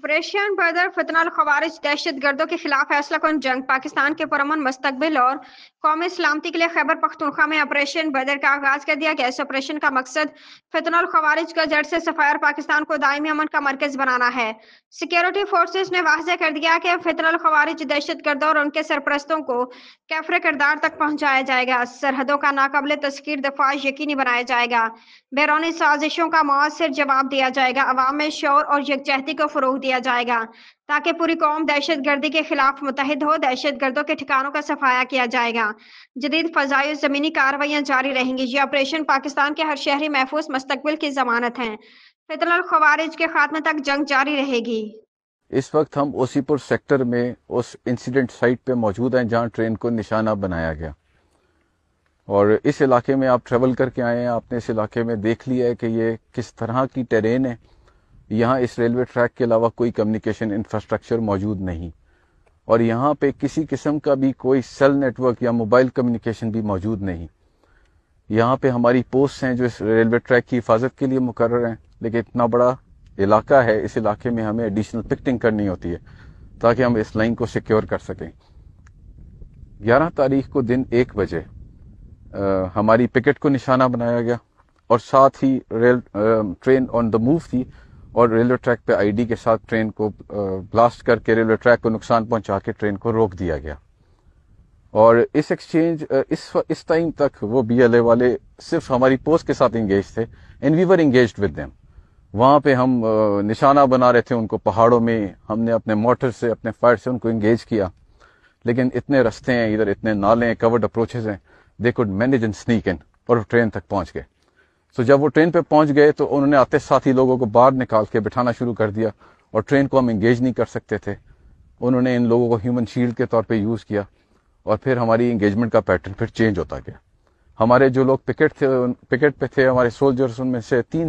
Operation बदर फितना खवारिज दहशत गर्दों के खिलाफ फैसला कौन जंग पाकिस्तान के पुरअमन मुस्तकबिल और कौमी सलामती के लिए खैबर पख्तूनख्वा में ऑपरेशन बदर का आगाज कर दिया गया। इस ऑपरेशन का मकसद फितना खवारिज का जड़ से सफाया, पाकिस्तान को दायमी अमन का मरकज बनाना है। सिक्योरिटी फोर्सेस ने वाज़ेह कर दिया कि फितना खवारिज दहशत गर्दों और उनके सरपरस्तों को कैफरे किरदार तक पहुंचाया जाएगा, सरहदों का नाकाबिले तस्कीर दफा यकीनी बनाया जाएगा, बैरूनी साजिशों का मौसर जवाब दिया जाएगा, अवाम में शौर और यकजहती को फरोग दिया जाएगा ताकि पूरी कौम दहशत गर्दी के खिलाफ मुतहिद हो। दहशत गर्दों के ठिकानों का सफाया किया जाएगा। जदीद फजाई जमीनी कार्रवाइयाँ जारी रहेंगी। ये ऑपरेशन पाकिस्तान के हर शहरी महफूज मुस्तकबिल की जमानत है। फितना खवारिज के खात्मे तक जंग जारी रहेगी। इस वक्त हम ओसीपुर सेक्टर में उस इंसिडेंट साइट पे मौजूद हैं जहां ट्रेन को निशाना बनाया गया, और इस इलाके में आप ट्रेवल करके आए हैं। आपने इस इलाके में देख लिया है कि ये किस तरह की टेरेन है। यहाँ इस रेलवे ट्रैक के अलावा कोई कम्युनिकेशन इंफ्रास्ट्रक्चर मौजूद नहीं, और यहाँ पे किसी किस्म का भी कोई सेल नेटवर्क या मोबाइल कम्युनिकेशन भी मौजूद नहीं। यहाँ पे हमारी पोस्ट हैं जो इस रेलवे ट्रैक की हिफाजत के लिए मुकर्रर हैं, लेकिन इतना बड़ा इलाका है, इस इलाके में हमें एडिशनल पिकेटिंग करनी होती है ताकि हम इस लाइन को सिक्योर कर सकें। 11 तारीख को दिन 1 बजे हमारी पिकेट को निशाना बनाया गया, और साथ ही ट्रेन ऑन द मूव थी, और रेलवे ट्रैक पे आईडी के साथ ट्रेन को ब्लास्ट करके रेलवे ट्रैक को नुकसान पहुंचा के ट्रेन को रोक दिया गया। और इस एक्सचेंज इस टाइम तक वो बीएलए वाले सिर्फ हमारी पोस्ट के साथ इंगेज थे, and we were engaged with them. वहां पे हम निशाना बना रहे थे उनको पहाड़ों में, हमने अपने मोटर से अपने फायर से उनको इंगेज किया, लेकिन इतने रास्ते हैं इधर, इतने नाले हैं, कवर्ड अप्रोचेज हैं, they could manage and sneak इन, और ट्रेन तक पहुंच गए। सो जब वो ट्रेन पे पहुंच गए तो उन्होंने आते साथ ही लोगों को बाहर निकाल के बिठाना शुरू कर दिया, और ट्रेन को हम इंगेज नहीं कर सकते थे। उन्होंने इन लोगों को ह्यूमन शील्ड के तौर पे यूज किया, और फिर हमारी इंगेजमेंट का पैटर्न फिर चेंज होता गया। हमारे जो लोग पिकेट पे थे, हमारे सोल्जर्स, उनमें से 3